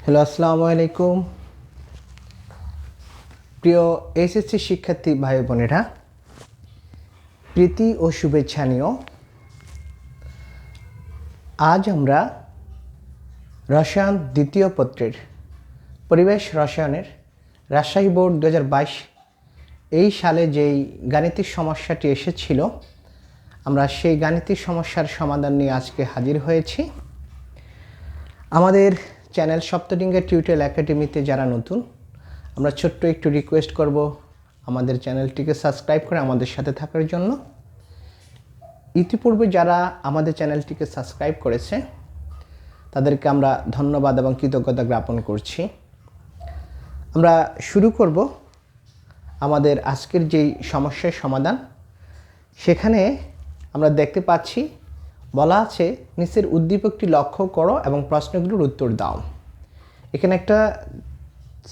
Hello, আসসালামু আলাইকুম। প্রিয় এসএসসি শিক্ষার্থী ভাই বোনেরা, প্রীতি ও শুভেচ্ছা নিও। আজ আমরা রসায়ন দ্বিতীয় পত্রের পরিবেশ রসায়নের রাজশাহী বোর্ড 2022 এই সালে যেই গাণিতিক সমস্যাটি এসেছিল, আমরা সেই গাণিতিক সমস্যার সমাধান নিয়ে আজকে হাজির হয়েছি। আমাদের চ্যানেল সপ্তডিঙ্গা টিউটোরিয়াল একাডেমিতে যারা নতুন, আমরা ছোট্ট একটু রিকোয়েস্ট করব আমাদের চ্যানেলটিকে সাবস্ক্রাইব করে আমাদের সাথে থাকার জন্য। ইতিপূর্বে যারা আমাদের চ্যানেলটিকে সাবস্ক্রাইব করেছে তাদেরকে আমরা ধন্যবাদ এবং কৃতজ্ঞতা জ্ঞাপন করছি। আমরা শুরু করব আমাদের আজকের যেই সমস্যার সমাধান। সেখানে আমরা দেখতে পাচ্ছি বলা আছে, নিচের উদ্দীপকটি লক্ষ্য করো এবং প্রশ্নগুলোর উত্তর দাও। এখানে একটা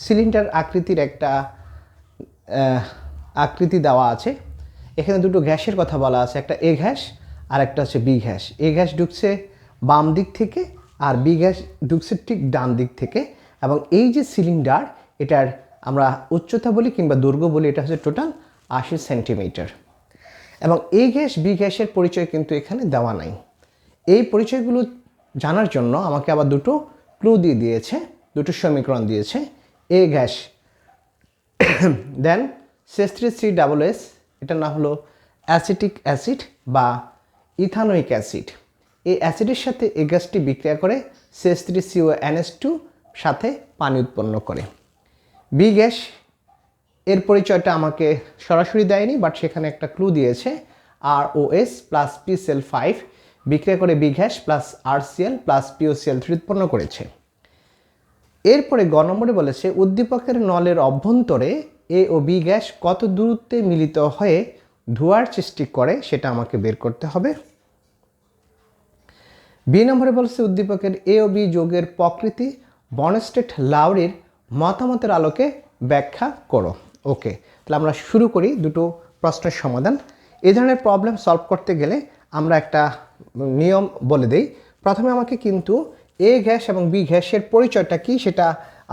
সিলিন্ডার আকৃতির একটা আকৃতি দেওয়া আছে। এখানে দুটো গ্যাসের কথা বলা আছে, একটা এ গ্যাস আর একটা হচ্ছে বি গ্যাস। এ গ্যাস ঢুকছে বাম দিক থেকে আর বি গ্যাস ঢুকছে ঠিক ডান দিক থেকে। এবং এই যে সিলিন্ডার, এটার আমরা উচ্চতা বলি কিংবা দৈর্ঘ্য বলি, এটা হচ্ছে টোটাল 80 সেন্টিমিটার। এবং এ গ্যাস বি গ্যাসের পরিচয় কিন্তু এখানে দেওয়া নাই। এই পরিচয়গুলো জানার জন্য আমাকে আবার দুটো ক্লু দিয়ে দিয়েছে, দুটো সমীকরণ দিয়েছে। এ গ্যাস দেন CH3CSS, এটার নাম হলো অ্যাসিটিক অ্যাসিড বা ইথানোইক অ্যাসিড। এই অ্যাসিডের সাথে এই গ্যাসটি বিক্রিয়া করে CH3CONH2 সাথে পানি উৎপন্ন করে। বি গ্যাস এর পরিচয়টা আমাকে সরাসরি দেয়নি, বাট সেখানে একটা ক্লু দিয়েছে। ROS প্লাস PCl5 বিক্রিয়া করে B gas plus RCl plus POCl3 উৎপন্ন করেছে। এরপরে গ নম্বরে বলেছে, উদ্দীপকের নলের অভ্যন্তরে এ ও বি গ্যাস কত দূরত্বে মিলিত হয়ে ধোঁয়ার সৃষ্টি করে সেটা আমাকে বের করতে হবে। বি নম্বরে বলেছে, উদ্দীপকের এ ও বি যৌগের প্রকৃতি বর্নস্টেড লাউরির মতামতের আলোকে ব্যাখ্যা করো। ওকে, তাহলে আমরা শুরু করি দুটো প্রশ্নের সমাধান। এই ধরনের প্রবলেম সলভ করতে গেলে আমরা একটা নিয়ম বলে দেই। প্রথমে আমাকে কিন্তু এ গ্যাস এবং বি গ্যাসের পরিচয়টা কি সেটা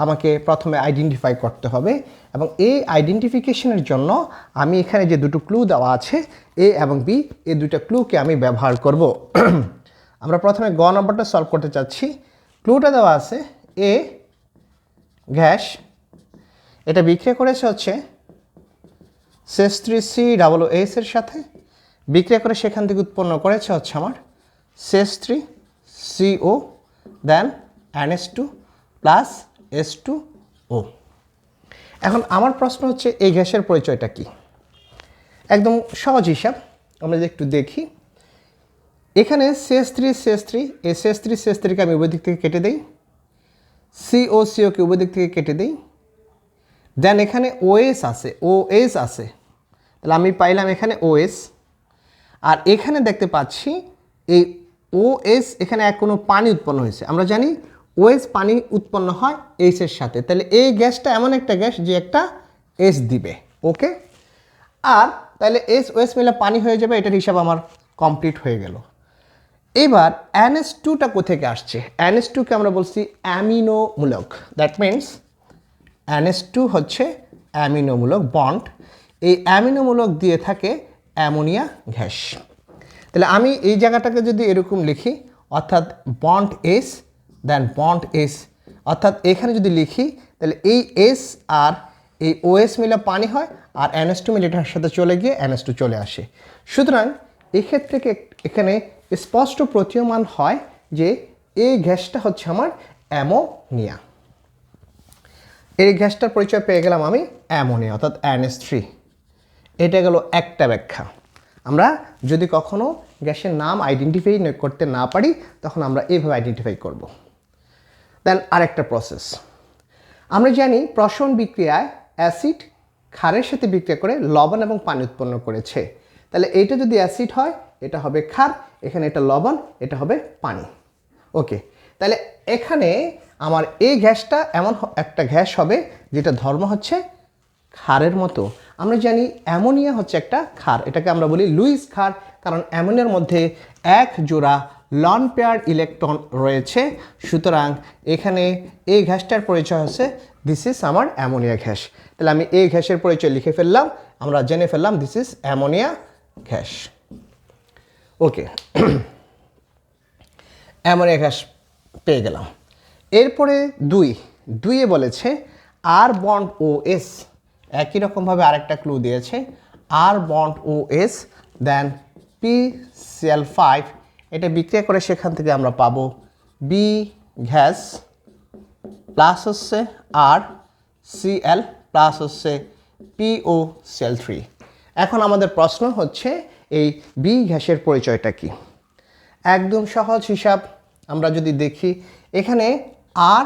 আমাকে প্রথমে আইডেন্টিফাই করতে হবে। এবং এই আইডেন্টিফিকেশনের জন্য আমি এখানে যে দুটো ক্লু দেওয়া আছে, এ এবং বি, এই দুটো ক্লুকে আমি ব্যবহার করব। আমরা প্রথমে গ নম্বরটা সলভ করতে চাচ্ছি। ক্লুটা দেওয়া আছে, এ গ্যাস এটা বিক্রিয়া করেছে হচ্ছে CH3COOH এর সাথে, বিক্রিয়া করে সেখান থেকে উৎপন্ন করেছে হচ্ছে আমার CH3CO দেন NH2 প্লাস H2O। এখন আমার প্রশ্ন হচ্ছে, এই গ্যাসের পরিচয়টা কি? একদম সহজ হিসাব, আমরা যদি একটু দেখি। এখানে CH3 এই CH3কে আমি উভয় দিক থেকে কেটে দিই, COকে উভয় দিক থেকে কেটে দিই। দেন এখানে OS আছে, তাহলে আমি পাইলাম এখানে OS। আর এখানে দেখতে পাচ্ছি এই OS, এখানে কোনো পানি উৎপন্ন হয়েছে। আমরা জানি OS পানি উৎপন্ন হয় H এর সাথে, তাহলে এই গ্যাসটা এমন একটা গ্যাস যে একটা S দিবে। ওকে, আর তাহলে OS মিলে পানি হয়ে যাবে, এটার হিসাব আমার কমপ্লিট হয়ে গেল। এবার NH2টা কোথেকে আসছে? NH2কে আমরা বলছি অ্যামিনোমূলক। দ্যাট মিনস NH2 হচ্ছে অ্যামিনোমূলক বন্ড। এই অ্যামিনোমূলক দিয়ে থাকে অ্যামোনিয়া গ্যাস। তাহলে আমি এই জায়গাটাকে যদি এরকম লিখি, অর্থাৎ বন্ড এস দেন বন্ড এস, অর্থাৎ এখানে যদি লিখি তাহলে এই এস আর এই OS মিলে পানি হয়, আর NH2 মিলে এটার সাথে চলে গিয়ে NH2 চলে আসে। সুতরাং এক্ষেত্রে এখানে স্পষ্ট প্রতীয়মান হয় যে এই গ্যাসটা হচ্ছে আমার অ্যামোনিয়া। এই গ্যাসটার পরিচয় পেয়ে গেলাম আমি অ্যামোনিয়া, অর্থাৎ NH3। এটা গেল একটা ব্যাখ্যা। আমরা যদি কখনো গ্যাসের নাম আইডেন্টিফাই করতে না পারি, তখন আমরা এইভাবে আইডেন্টিফাই করব। দেন আরেকটা প্রসেস, আমরা জানি প্রসরণ বিক্রিয়ায় অ্যাসিড ক্ষারের সাথে বিক্রিয়া করে লবণ এবং পানি উৎপন্ন করেছে। তাহলে এইটা যদি অ্যাসিড হয়, এটা হবে ক্ষার, এখানে এটা লবণ, এটা হবে পানি। ওকে, তাহলে এখানে আমার এই গ্যাসটা এমন একটা গ্যাস হবে যেটা ধর্ম হচ্ছে ক্ষারের মতো। আমরা জানি অ্যামোনিয়া হচ্ছে একটা ক্ষার, এটাকে আমরা বলি লুইস ক্ষার, কারণ অ্যামোনিয়ার মধ্যে এক জোড়া লন পেয়ার ইলেকট্রন রয়েছে। সুতরাং এখানে এই গ্যাসটার পরিচয় হচ্ছে দিস ইজ আমার অ্যামোনিয়া গ্যাস। তাহলে আমি এই গ্যাসের পরিচয় লিখে ফেললাম, আমরা জেনে ফেললাম this is ammonia gas. Okay, ammonia gas পেয়ে গেলাম। এরপরে দুইয়ে বলেছে আর বন্ড ও এস, একই রকমভাবে আরেকটা ক্লু দিয়েছে, আর বন্ড ও এস দেন PCl5, এটা বিক্রিয়া করে সেখান থেকে আমরা পাবো বি গ্যাস প্লাস হচ্ছে আর Cl প্লাস হচ্ছে POCl3। এখন আমাদের প্রশ্ন হচ্ছে এই বি গ্যাসের পরিচয়টা কি? একদম সহজ হিসাব, আমরা যদি দেখি এখানে আর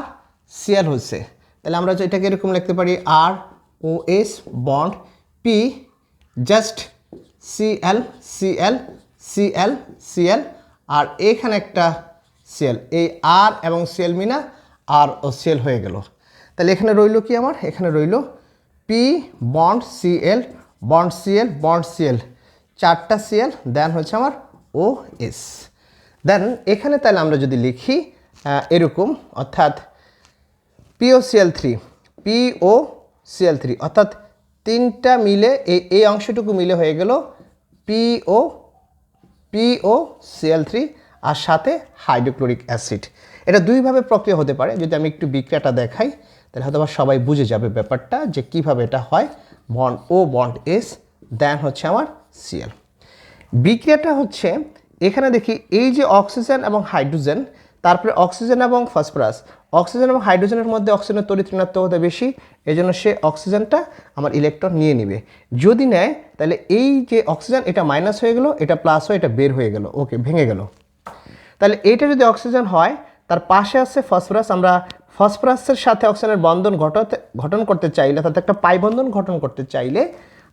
Cl হচ্ছে, তাহলে আমরা এটাকে এরকম লিখতে পারি আর ও S bond P just Cl Cl Cl Cl আর এখানে একটা Cl, এই আর এবং Cl মিনা আর ও Cl হয়ে গেল। তাহলে এখানে রইল কি আমার? এখানে রইল P bond Cl bond Cl bond Cl, চারটা Cl দেন হচ্ছে আমার ও এস। দেন এখানে তাহলে আমরা যদি লিখি এরকম, অর্থাৎ POCl3 অর্থাৎ তিনটা মিলে এই অংশটুকু মিলে হয়ে গেল POCl3 আর সাথে হাইড্রোক্লোরিক অ্যাসিড। এটা দুইভাবে প্রক্রিয়া হতে পারে, যদি আমি একটু বিক্রিয়াটা দেখাই তাহলে হয়তো সবাই বুঝে যাবে ব্যাপারটা যে কিভাবে এটা হয়। বন্ড ও বন্ড এস দেন হচ্ছে আমার Cl। বিক্রিয়াটা হচ্ছে এখানে দেখি এই যে অক্সিজেন এবং হাইড্রোজেন, তারপরে অক্সিজেন এবং ফসফরাস, অক্সিজেন এবং হাইড্রোজেনের মধ্যে অক্সিজেনের তড়িৎ ঋণাত্মকতা বেশি, এই জন্য সে অক্সিজেনটা আমার ইলেকট্রন নিয়ে নেবে। যদি নেয় তাহলে এই যে অক্সিজেন এটা মাইনাস হয়ে গেল, এটা প্লাস হয়ে এটা বের হয়ে গেল, ওকে ভেঙে গেল। তাহলে এইটা যদি অক্সিজেন হয়, তার পাশে আছে ফসফরাস, আমরা ফসফরাসের সাথে অক্সিজেনের বন্ধন গঠন করতে চাইলে, অর্থাৎ একটা পাই বন্ধন গঠন করতে চাইলে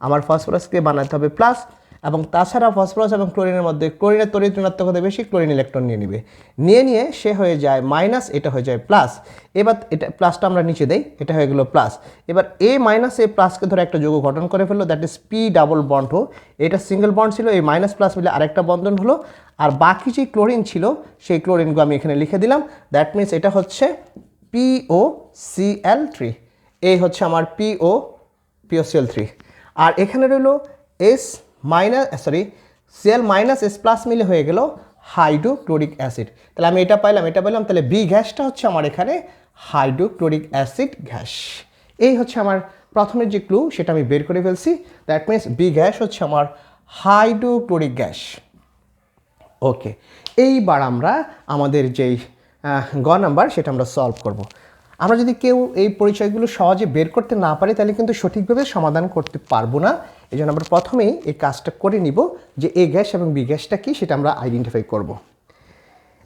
আমার ফসফরাসকে বানাতে হবে প্লাস, এবং তাছাড়া ফসফরাস এবং ক্লোরিনের মধ্যে ক্লোরিনের তড়িৎ ঋণাত্মকতা বেশি, ক্লোরিন ইলেকট্রন নিয়ে সে হয়ে যায় মাইনাস, এটা হয়ে যায় প্লাস। এবার এটা প্লাসটা আমরা নিচে দেই, এটা হয়ে গেল প্লাস। এবার এ মাইনাস এ প্লাসকে ধরে একটা যৌগ গঠন করে ফেললো, that is P double bond হো, এটা সিঙ্গেল বন্ড ছিল, এই মাইনাস প্লাস মিলে আরেকটা বন্ধন হলো, আর বাকি যে ক্লোরিন ছিল সেই ক্লোরিনগুলো আমি এখানে লিখে দিলাম, দ্যাট মিনস এটা হচ্ছে POCl3, এই হচ্ছে আমার POCl3। আর এখানে রইল S minus Cl minus S plus মিলে হয়ে গেল হাইড্রোক্লোরিক অ্যাসিড। তাহলে আমি এটা পাইলাম, তাহলে বি গ্যাসটা হচ্ছে আমার এখানে হাইড্রোক্লোরিক অ্যাসিড গ্যাস। এই হচ্ছে আমার প্রথমের যে ক্লু, সেটা আমি বের করে ফেলছি, দ্যাট মিনস বি গ্যাস হচ্ছে আমার হাইড্রোক্লোরিক গ্যাস। ওকে, এইবার আমরা আমাদের যেই গ নাম্বার সেটা আমরা সলভ করব। আমরা যদি কেউ এই পরিচয়গুলো সহজে বের করতে না পারি তাহলে কিন্তু সঠিকভাবে সমাধান করতে পারবো না। এই জন্য আমরা প্রথমেই এই কাজটা করে নিব যে এ গ্যাস এবং বি গ্যাসটা কী সেটা আমরা আইডেন্টিফাই করব।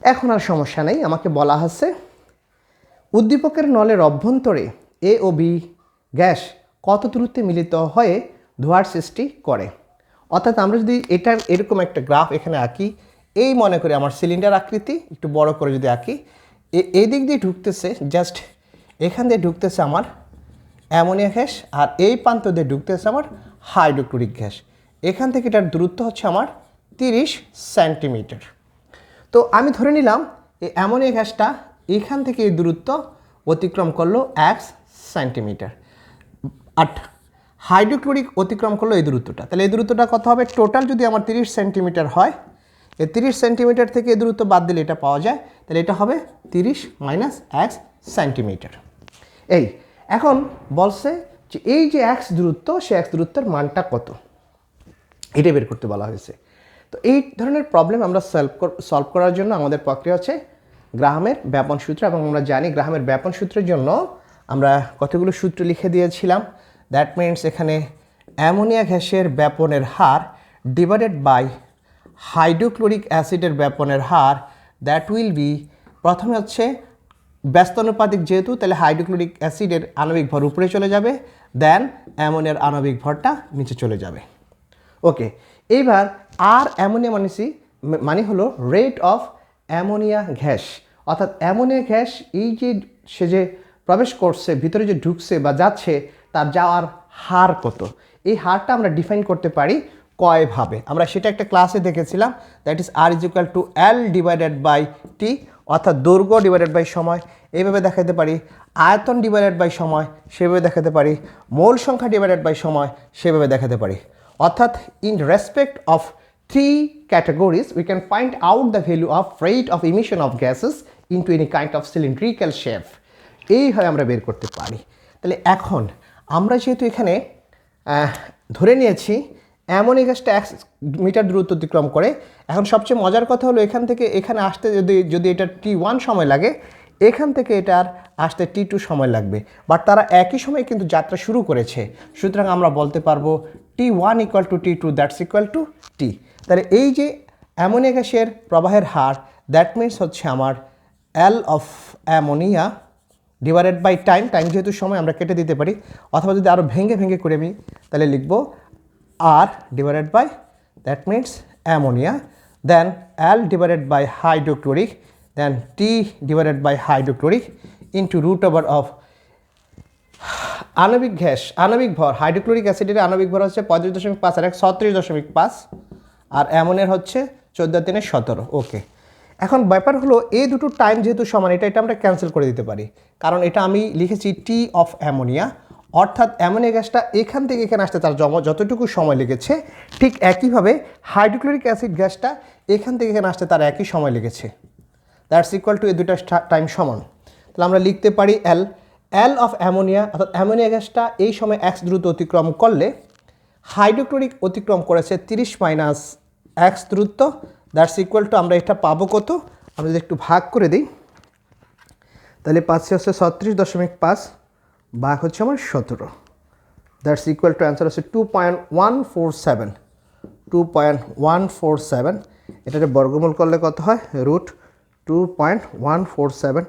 এখন আর সমস্যা নেই, আমাকে বলা হচ্ছে উদ্দীপকের নলের অভ্যন্তরে এ ও বি গ্যাস কত দূরত্বে মিলিত হয়ে ধোঁয়ার সৃষ্টি করে। অর্থাৎ আমরা যদি এটার এরকম একটা গ্রাফ এখানে আঁকি, এই মনে করি আমার সিলিন্ডার আকৃতি, একটু বড় করে যদি আঁকি, এই দিক দিয়ে ঢুকতেছে, জাস্ট এখান দিয়ে ঢুকতেছে আমার অ্যামোনিয়া গ্যাস, আর এই প্রান্ত দিয়ে ঢুকতেছে আমার হাইড্রোক্লোরিক গ্যাস। এখান থেকে এটার দূরত্ব হচ্ছে আমার 30 সেন্টিমিটার। তো আমি ধরে নিলাম এই অ্যামোনিয়া গ্যাসটা এখান থেকে এই দূরত্ব অতিক্রম করলো 1 সেন্টিমিটার, আর হাইড্রোক্লোরিক অতিক্রম করলো এই দূরত্বটা। তাহলে এই দূরত্বটা কত হবে? টোটাল যদি আমার 30 সেন্টিমিটার হয়, এই 30 সেন্টিমিটার থেকে এই দূরত্ব বাদ দিলে এটা পাওয়া যায়, তাহলে এটা হবে 30 মাইনাস 1 সেন্টিমিটার। এই এখন বলছে যে এই যে এক্স দূরত্ব, সে এক্স দূরত্বের মানটা কত, এটা বের করতে বলা হয়েছে। তো এই ধরনের প্রবলেম আমরা সলভ করার জন্য আমাদের প্রক্রিয়া হচ্ছে গ্রাহামের ব্যাপন সূত্র, এবং আমরা জানি গ্রাহামের ব্যাপন সূত্রের জন্য আমরা কতগুলো সূত্র লিখে দিয়েছিলাম। দ্যাট মিনস এখানে অ্যামোনিয়া গ্যাসের ব্যাপনের হার ডিভাইডেড বাই হাইড্রোক্লোরিক অ্যাসিডের ব্যাপনের হার, দ্যাট উইল বি, প্রথমে হচ্ছে ব্যস্তানুপাতিক যেহেতু, তাহলে হাইড্রোক্লোরিক অ্যাসিডের আণবিক ভর উপরে চলে যাবে, দেন অ্যামোনিয়ার আণবিক ভরটা নিচে চলে যাবে। ওকে, এইবার আর অ্যামোনিয়া মানে হলো রেট অফ অ্যামোনিয়া গ্যাস, অর্থাৎ অ্যামোনিয়া গ্যাস এই যে সে যে প্রবেশ করছে, ভিতরে যে ঢুকছে বা যাচ্ছে, তার যাওয়ার হার কত, এই হারটা আমরা ডিফাইন করতে পারি কয়ভাবে, আমরা সেটা একটা ক্লাসে দেখেছিলাম, that is R is equal to L divided by T, অর্থাৎ দৈর্ঘ্য ডিভাইডেড বাই সময়, এইভাবে দেখাতে পারি। আয়তন ডিভাইডেড বাই সময়, সেভাবে দেখাতে পারি। মোল সংখ্যা ডিভাইডেড বাই সময়, সেভাবে দেখাতে পারি। অর্থাৎ in respect of 3 categories we can find out the value of rate of emission of gases into any kind of cylindrical shape, এইভাবে আমরা বের করতে পারি। তাহলে এখন আমরা যেহেতু এখানে ধরে নিয়েছি অ্যামোনিয়া গ্যাসটা 1 মিটার দূরত্ব অতিক্রম করে, এখন সবচেয়ে মজার কথা হলো এখান থেকে এখানে আসতে যদি এটা T1 সময় লাগে, এখান থেকে এটার আসতে T2 সময় লাগবে, বাট তারা একই সময় কিন্তু যাত্রা শুরু করেছে, সুতরাং আমরা বলতে পারবো T1 equal to T2 that's equal to T. তাহলে এই যে অ্যামোনিয়া গ্যাসের প্রবাহের হার, দ্যাট মিনস হচ্ছে আমার L of ammonia divided by time, time যেহেতু সময় আমরা কেটে দিতে পারি, অথবা যদি আরও ভেঙে ভেঙে করে আমি তাহলে লিখব R divided by that means ammonia, then L divided by hydrochloric, then T divided by hydrochloric into root over of আণবিক গ্যাস, আণবিক ভর, হাইড্রোক্লোরিক অ্যাসিডের আণবিক ভর হচ্ছে 35.5 আর 36.5, আর অ্যামোনিয়ার হচ্ছে 14×3=17। ওকে, এখন ব্যাপার হলো এই দুটো টাইম যেহেতু সমান, এটা আমরা ক্যান্সেল করে দিতে পারি, কারণ এটা আমি লিখেছি টি অফ অ্যামোনিয়া, অর্থাৎ অ্যামোনিয়া গ্যাসটা এখান থেকে এখানে আসতে তার যতটুকু সময় লেগেছে, ঠিক একইভাবে হাইড্রোক্লোরিক অ্যাসিড গ্যাসটা এখান থেকে এখানে আসতে তার একই সময় লেগেছে, দ্যাটস ইকুয়াল টু এই দুটো টাইম সমান। তাহলে আমরা লিখতে পারি এল অফ অ্যামোনিয়া, অর্থাৎ অ্যামোনিয়া গ্যাসটা এই সময় x দূরত্ব অতিক্রম করলে হাইড্রোক্লোরিক অতিক্রম করেছে 30 মাইনাস x দূরত্ব, দ্যাটস ইকুয়াল টু আমরা এটা পাবো কত, আমরা যদি একটু ভাগ করে দিই তাহলে পাচ্ছি হচ্ছে 36.5 ভাগ হচ্ছে আমার 17, দ্যাটস ইকুয়াল টু অ্যান্সার হচ্ছে 2.147, 2.147। এটাকে বর্গমূল করলে কত হয়, রুট 2.147,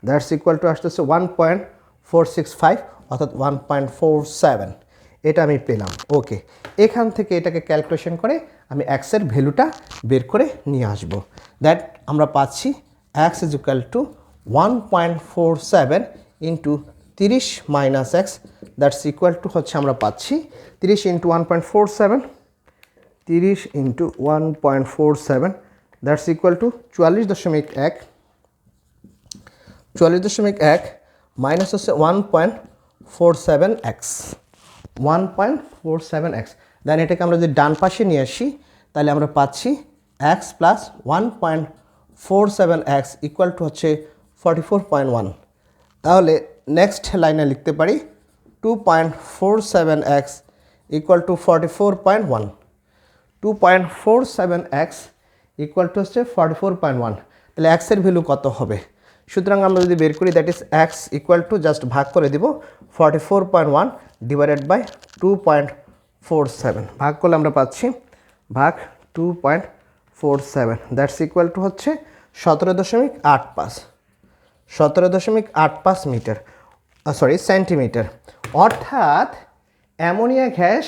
দ্যাটস ইকুয়াল টু আসতেছে 1.465, অর্থাৎ 1.47, এটা আমি পেলাম। ওকে, এখান থেকে এটাকে ক্যালকুলেশন করে আমি এক্সের ভ্যালুটা বের করে নিয়ে আসব, দ্যাট আমরা পাচ্ছি x is equal two 1.47 into 30 minus x, that's equal two হচ্ছে আমরা পাচ্ছি 30 into 1.47, 30 into 1.47, that's equal two 44.1, 44.1 minus হচ্ছে 1.47x, 1.47x, দেন এটাকে আমরা যদি ডান পাশে নিয়ে আসি তাহলে আমরা পাচ্ছি x plus 1.47x equal to হচ্ছে 44.1। তাহলে নেক্সট লাইনে লিখতে পারি 2.47x equal to 44.1, 2.47x equal to হচ্ছে 44.1। তাহলে x এর ভ্যালু কত হবে, সুতরাং আমরা যদি বের করি that is x equal to just ভাগ করে দিব 44.1 ডিভাইডেড বাই 2.47, ভাগ করলে আমরা পাচ্ছি ভাগ 2.47, দ্যাটস ইকুয়াল টু হচ্ছে 17.85, 17.85 মিটার, সরি সেন্টিমিটার। অর্থাৎ অ্যামোনিয়া গ্যাস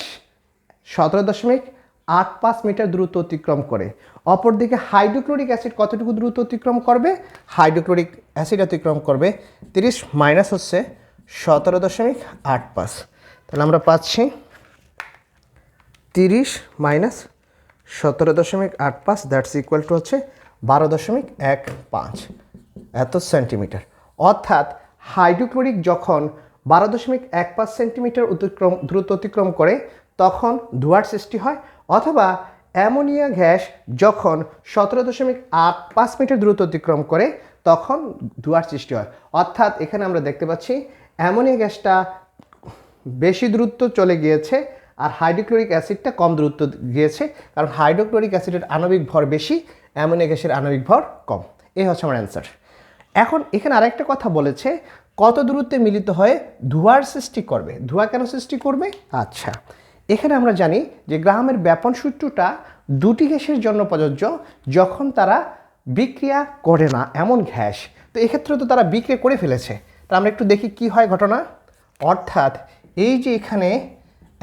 17.85 মিটার দূরত্ব অতিক্রম করে। অপরদিকে হাইড্রোক্লোরিক অ্যাসিড কতটুকু দূরত্ব অতিক্রম করবে, হাইড্রোক্লোরিক অ্যাসিড অতিক্রম করবে 30 মাইনাস হচ্ছে 17.85, তাহলে আমরা পাচ্ছি 30 মাইনাস 17.85, দ্যাটস ইকুয়াল টু হচ্ছে 12.15 এত সেন্টিমিটার। অর্থাৎ হাইড্রোক্লোরিক যখন 12.15 সেন্টিমিটার দূরত্ব অতিক্রম করে তখন ধোঁয়ার সৃষ্টি হয়, অথবা অ্যামোনিয়া গ্যাস যখন 17.85 মিটার দূরত্ব অতিক্রম করে তখন ধোঁয়ার সৃষ্টি হয়। অর্থাৎ এখানে আমরা দেখতে পাচ্ছি অ্যামোনিয়া গ্যাসটা বেশি দূরত্ব চলে গিয়েছে আর হাইড্রোক্লোরিক অ্যাসিডটা কম দূরত্ব গিয়েছে, কারণ হাইড্রোক্লোরিক অ্যাসিডের আণবিক ভর বেশি, অ্যামোনিয়া গ্যাসের আণবিক ভর কম। এই হচ্ছে আমার অ্যান্সার। এখন এখানে আরেকটা কথা বলেছে, কত দূরত্বে মিলিত হয়ে ধোঁয়ার সৃষ্টি করবে। ধোঁয়া কেন সৃষ্টি করবে? আচ্ছা, এখানে আমরা জানি যে গ্রাহামের ব্যাপন সূত্রটা দুটি গ্যাসের জন্য প্রযোজ্য যখন তারা বিক্রিয়া করে না এমন গ্যাস। তো এক্ষেত্রে তো তারা বিক্রিয়া করে ফেলেছে, তা আমরা একটু দেখি কি হয় ঘটনা। অর্থাৎ এই যে এখানে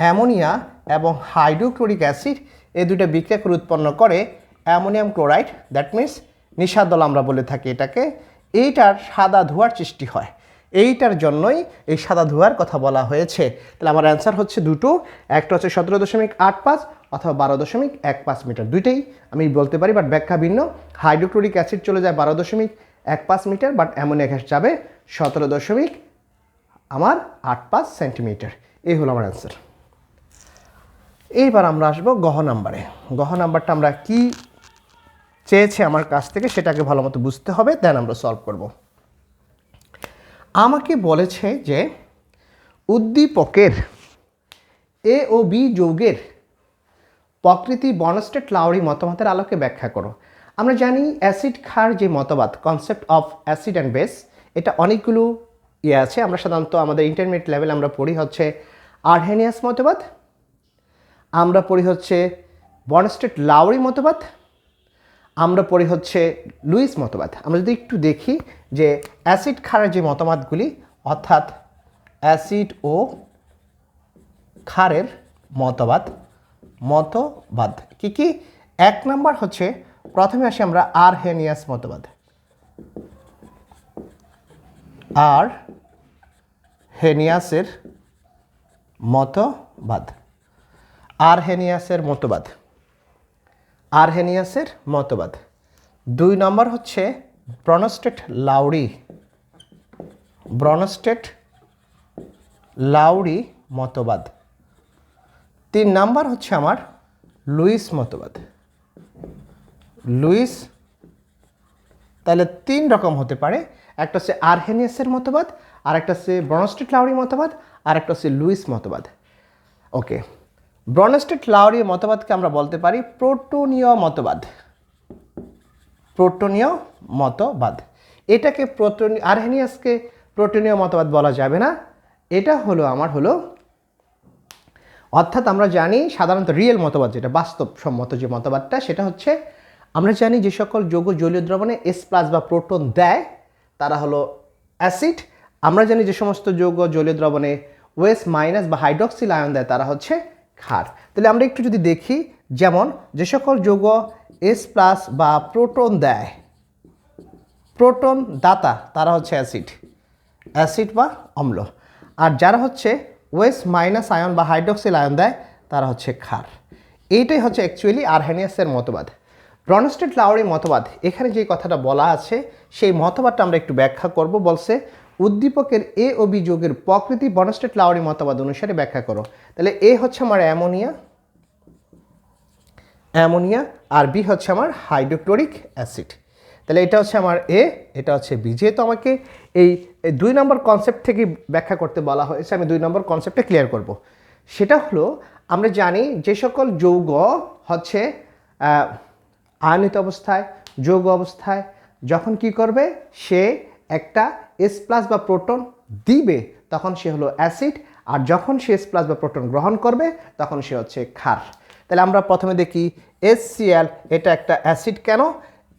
অ্যামোনিয়া এবং হাইড্রোক্লোরিক অ্যাসিড এই দুটো বিক্রিয়া করে উৎপন্ন করে অ্যামোনিয়াম ক্লোরাইড, দ্যাট মিনস নিশাদল আমরা বলে থাকি এটাকে। এইটার সাদা ধোঁয়ার সৃষ্টি হয়। এইটার জন্যই এই সাদা ধোঁয়ার কথা বলা হয়েছে। তাহলে আমার অ্যান্সার হচ্ছে দুটো, একটা হচ্ছে 17.85 অথবা 12.15 মিটার, দুইটাই আমি বলতে পারি, বাট ব্যাখ্যা ভিন্ন। হাইড্রোক্লোরিক অ্যাসিড চলে যায় 12.15 মিটার, বাট অ্যামোনিয়া গ্যাস যাবে 17.85 সেন্টিমিটার। এই হলো আমার অ্যান্সার। এইবার আমরা আসবো গহ নাম্বারে। গহ নাম্বারটা আমরা কি চেয়েছে আমার কাছ থেকে সেটাকে ভালো মতো বুঝতে হবে, দেন আমরা সলভ করব। আমাকে বলেছে যে উদ্দীপকের এ ও বি যৌগের প্রকৃতি বর্নস্টেড লাউরি মতবাদের আলোকে ব্যাখ্যা করো। আমরা জানি অ্যাসিড ক্ষার যে মতবাদ, concept of acid and base, এটা অনেকগুলো আছে। আমরা সাধারণত আমাদের ইন্টারমিডিয়েট লেভেল আমরা পড়ি হচ্ছে আরহেনিয়াস মতবাদ, আমরা পড়ি হচ্ছে বর্নস্টেড লাউরি মতবাদ, আমরা পড়ি হচ্ছে লুইস মতবাদ। আমরা যদি একটু দেখি যে অ্যাসিড ক্ষারের যে মতবাদগুলি, অর্থাৎ অ্যাসিড ও ক্ষারের মতবাদ কি কি? 1 নম্বর হচ্ছে, প্রথমে আসি আমরা আরহেনিয়াস মতবাদ। আরহেনিয়াসের মতবাদ। 2 নম্বর হচ্ছে ব্রনস্টেড লাউরি মতবাদ। 3 নাম্বার হচ্ছে আমার লুইস মতবাদ। তাহলে 3 রকম হতে পারে, একটা হচ্ছে আরহেনিয়াসের মতবাদ, আর একটা হচ্ছে ব্রনস্টেড লাউরি মতবাদ, আর একটা হচ্ছে লুইস মতবাদ। ওকে, ব্রনস্টেড লাউরি মতবাদকে আমরা বলতে পারি প্রোটনীয় মতবাদ। এটাকে আরহেনিয়াসকে প্রোটনীয় মতবাদ বলা যাবে না। এটা হলো অর্থাৎ আমরা জানি সাধারণত রিয়েল মতবাদ, যেটা বাস্তবসম্মত যে মতবাদটা, সেটা হচ্ছে আমরা জানি যে সকল যৌগ জলীয় দ্রবণে S+ বা প্রোটন দেয় তারা হলো অ্যাসিড। আমরা জানি যে সমস্ত যৌগ জলীয় দ্রবণে OS- বা হাইড্রক্সিল আয়ন দেয় তারা হচ্ছে ক্ষার। তাহলে আমরা একটু যদি দেখি, যেমন যে সকল যৌগ S+ বা প্রোটন দেয়, প্রোটন দাতা, তারা হচ্ছে অ্যাসিড বা অম্ল। আর যারা হচ্ছে OS- আয়ন বা হাইড্রক্সিল আয়ন দেয় তারা হচ্ছে ক্ষার। এইটাই হচ্ছে অ্যাকচুয়ালি আরহেনিয়াসের মতবাদ। ব্রনস্টেড লাউরি মতবাদ, এখানে যে কথাটা বলা আছে সেই মতবাদটা আমরা একটু ব্যাখ্যা করব। বলছে উদ্দীপকের এ ও বি যৌগের প্রকৃতি ব্রনস্টেড লাউরি মতবাদ অনুসারে ব্যাখ্যা করো। তাহলে এ হচ্ছে আমার অ্যামোনিয়া, আর বি হচ্ছে আমার হাইড্রোক্লোরিক অ্যাসিড। তাহলে এটা হচ্ছে আমার এ, এটা হচ্ছে বি। যেহেতু আমাকে এই 2 নম্বর কনসেপ্ট থেকে ব্যাখ্যা করতে বলা হয়েছে, আমি 2 নম্বর কনসেপ্টটা ক্লিয়ার করব। সেটা হলো, আমরা জানি যে সকল যৌগ হচ্ছে আয়নিত অবস্থায়, যৌগ অবস্থায় যখন কি করবে, সে একটা S+ বা প্রোটন দিবে তখন সে হলো অ্যাসিড, আর যখন সে S+ বা প্রোটন গ্রহণ করবে তখন সে হচ্ছে ক্ষার। তাহলে আমরা প্রথমে দেখি HCl, এটা একটা অ্যাসিড কেন,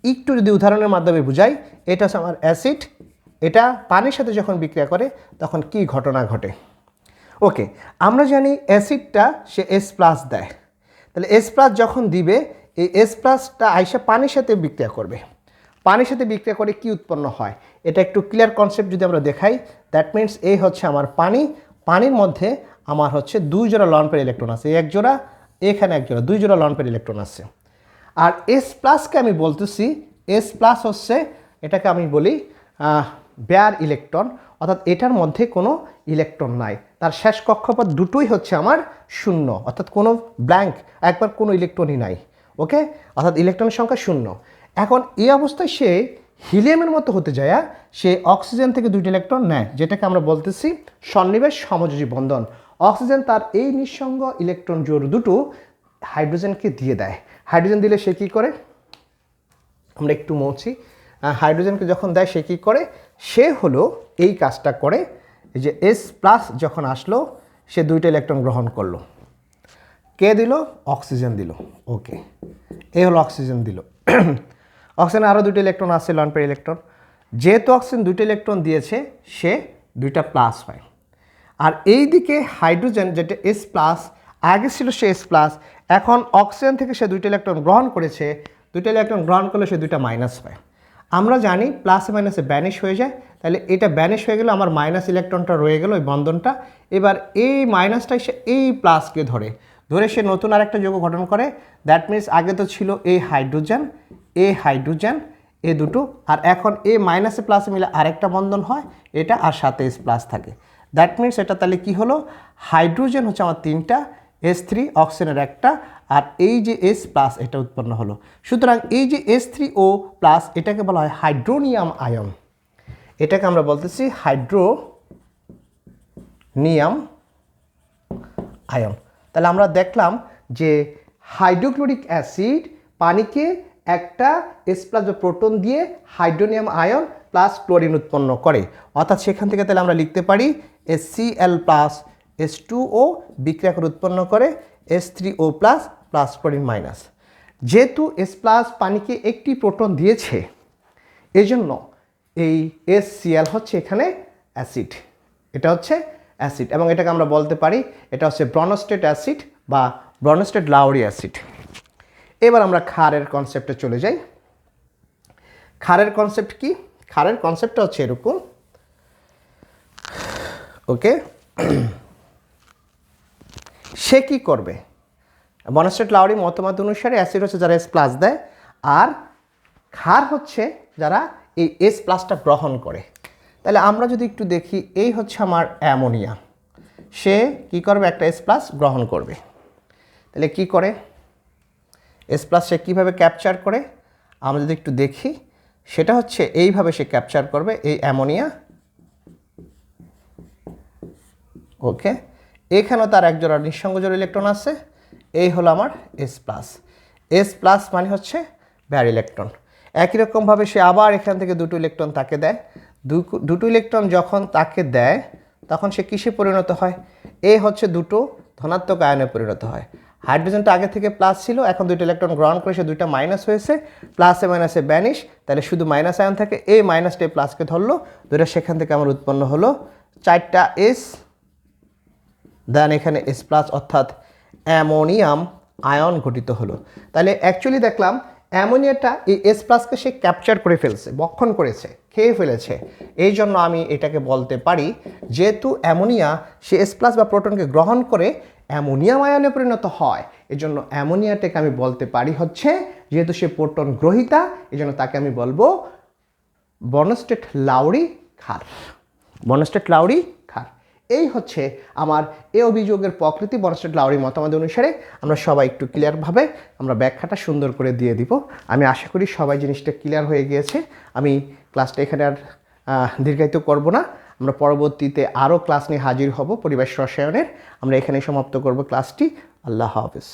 একটু যদি উদাহরণের মাধ্যমে বুঝাই। এটা হচ্ছে আমার অ্যাসিড, এটা পানির সাথে যখন বিক্রিয়া করে তখন কি ঘটনা ঘটে। ওকে, আমরা জানি অ্যাসিডটা সে S+ দেয়, তাহলে S+ যখন দিবে, এই S+টা আইসা পানির সাথে বিক্রিয়া করবে। পানির সাথে বিক্রিয়া করে কি উৎপন্ন হয়, এটা একটু ক্লিয়ার কনসেপ্ট যদি আমরা দেখাই, দ্যাট মিনস এই হচ্ছে আমার পানির মধ্যে আমার হচ্ছে 2 জোড়া লন পেয়ার ইলেকট্রন আছে, 1 জোড়া, এখানে 1 জোড়া, 2 জোড়া লন পেয়ার ইলেকট্রন আছে। আর S+কে আমি বলতেছি, S+ হচ্ছে, এটাকে আমি বলি বেয়ার ইলেকট্রন, অর্থাৎ এটার মধ্যে কোনো ইলেকট্রন নাই, তার শেষ কক্ষপথ দুটোই হচ্ছে আমার শূন্য, অর্থাৎ কোনো ব্ল্যাঙ্ক, একবার কোনো ইলেকট্রনই নাই। ওকে, অর্থাৎ ইলেকট্রনের সংখ্যা 0। এখন এই অবস্থায় সে হিলিয়ামের মতো হতে যায়, সে অক্সিজেন থেকে 2টি ইলেকট্রন নেয়, যেটাকে আমরা বলতেছি সন্নিবেশ সমযোজী বন্ধন। অক্সিজেন তার এই নিঃসঙ্গ ইলেকট্রন জোড় দুটো হাইড্রোজেনকে দিয়ে দেয়। হাইড্রোজেন দিলে সে কী করে, আমরা একটু মুছি, হাইড্রোজেনকে যখন দেয় সে কী করে, সে হলো এই কাজটা করে, এই যে S+ যখন আসলো সে 2টা ইলেকট্রন গ্রহণ করলো, কে দিল, অক্সিজেন দিল। ওকে, এই হলো অক্সিজেন দিল। অক্সিজেন আরও 2টা ইলেকট্রন আছে, লন পেয়ার ইলেকট্রন। যেহেতু অক্সিজেন 2টা ইলেকট্রন দিয়েছে, সে 2টা প্লাস পায়। আর এই দিকে হাইড্রোজেন যেটা S+, আগে ছিল সে S+, এখন অক্সিজেন থেকে সে 2টা ইলেকট্রন গ্রহণ করেছে, 2টা ইলেকট্রন গ্রহণ করলে সে 2টা মাইনাস পায়। আমরা জানি প্লাসে মাইনাসে ব্যানিশ হয়ে যায়, তাহলে এটা ব্যানিশ হয়ে গেলে আমার মাইনাস ইলেকট্রনটা রয়ে গেল ওই বন্ধনটা। এবার এই মাইনাসটা এসে এই প্লাসকে ধরে সে নতুন আরেকটা যৌগ গঠন করে। দ্যাট মিনস আগে তো ছিল এই হাইড্রোজেন এ দুটো, আর এখন এই মাইনাসে প্লাসে মিলে আরেকটা বন্ধন হয় এটা, আর সাথে এস প্লাস থাকে। দ্যাট মিনস এটা তাহলে কি হলো, হাইড্রোজেন হচ্ছে আমার 3টা, S3 অক্সিজেনের একটা, আর এই যে S প্লাস এটা উৎপন্ন হলো। সুতরাং এই যে H3O প্লাস এটাকে বলা হয় হাইড্রোনিয়াম আয়ন। এটাকে আমরা বলতেছি হাইড্রোনিয়াম আয়ন। তাহলে আমরা দেখলাম যে হাইড্রোক্লোরিক অ্যাসিড পানিকে একটা S প্লাস প্রোটন দিয়ে হাইড্রোনিয়াম আয়ন প্লাস ক্লোরিন উৎপন্ন করে, অর্থাৎ সেখান থেকে তাহলে আমরা লিখতে পারি HCl প্লাস H2O বিক্রিয়া করে উৎপন্ন করে H3O plus plus chlorine minus. যেহেতু S প্লাস পানিকে একটি প্রোটন দিয়েছে, এজন্য এই HCl হচ্ছে এখানে অ্যাসিড, এটা হচ্ছে অ্যাসিড, এবং এটাকে আমরা বলতে পারি এটা হচ্ছে ব্রনস্টেড অ্যাসিড বা ব্রনস্টেড লাউরি অ্যাসিড। এবার আমরা ক্ষারের কনসেপ্টে চলে যাই। ক্ষারের কনসেপ্ট কি? ক্ষারের কনসেপ্টটা হচ্ছে এরকম, ওকে। সে কি করবে? ব্রনস্টেড লাউরি মতবাদ অনুসারে অ্যাসিড হচ্ছে যারা S প্লাস দেয়, আর ক্ষার হচ্ছে যারা এই S প্লাসটা গ্রহণ করে। তাহলে আমরা যদি একটু দেখি, এই হচ্ছে আমার অ্যামোনিয়া, সে কি করবে, একটা S প্লাস গ্রহণ করবে। তাহলে কি করে S প্লাস সে কীভাবে ক্যাপচার করে আমরা যদি একটু দেখি, সেটা হচ্ছে এইভাবে সে ক্যাপচার করবে এই অ্যামোনিয়া, ওকে। এখানেও তার একজোড়া নিঃসঙ্গ জোড় ইলেকট্রন আছে, এই হলো আমার S প্লাস। S প্লাস মানে হচ্ছে ব্যার ইলেকট্রন। একই রকমভাবে সে আবার এখান থেকে দুটো ইলেকট্রন তাকে দেয়, দুটো ইলেকট্রন যখন তাকে দেয় তখন সে কিসে পরিণত হয়? হচ্ছে দুটো ধনাত্মক আয়নে পরিণত হয়। হাইড্রোজেনটা আগে থেকে প্লাস ছিল, এখন দুটো ইলেকট্রন গ্রহণ করে সে দুইটা মাইনাস হয়েছে, প্লাসে মাইনাসে ব্যানিশ, তাহলে শুধু মাইনাস আয়ন থাকে, এই মাইনাসটা প্লাসকে ধরলো দুটো, সেখান থেকে আমার উৎপন্ন হলো 4টা S, দেন এখানে S প্লাস অর্থাৎ অ্যামোনিয়াম আয়ন গঠিত হলো। তাহলে অ্যাকচুয়ালি দেখলাম অ্যামোনিয়াটা এই S প্লাসকে সে ক্যাপচার করে ফেলছে, বক্ষণ করেছে, খেয়ে ফেলেছে। এই জন্য আমি এটাকে বলতে পারি, যেহেতু অ্যামোনিয়া সে S প্লাস বা প্রোটনকে গ্রহণ করে অ্যামোনিয়াম আয়নে পরিণত হয়, এজন্য অ্যামোনিয়াটাকে আমি বলতে পারি হচ্ছে, যেহেতু সে প্রোটন গ্রহীতা, এজন্য তাকে আমি বলবো ব্রনস্টেড লাউরি ক্ষার। ব্রনস্টেড লাউরি ক্ষার, এই হচ্ছে আমার এই অভিযোগের প্রকৃতি। ব্রনস্টেড লাউরি মতামত অনুসারে আমরা সবাই একটু ক্লিয়ারভাবে আমরা ব্যাখ্যাটা সুন্দর করে দিয়ে দিব। আমি আশা করি সবাই জিনিসটা ক্লিয়ার হয়ে গিয়েছে। আমি ক্লাসটা এখানে আর দীর্ঘায়িত করব না, আমরা পরবর্তীতে আরও ক্লাস নিয়ে হাজির হব পরিবেশ রসায়নের। আমরা এখানে সমাপ্ত করব ক্লাসটি। আল্লাহ হাফেজ।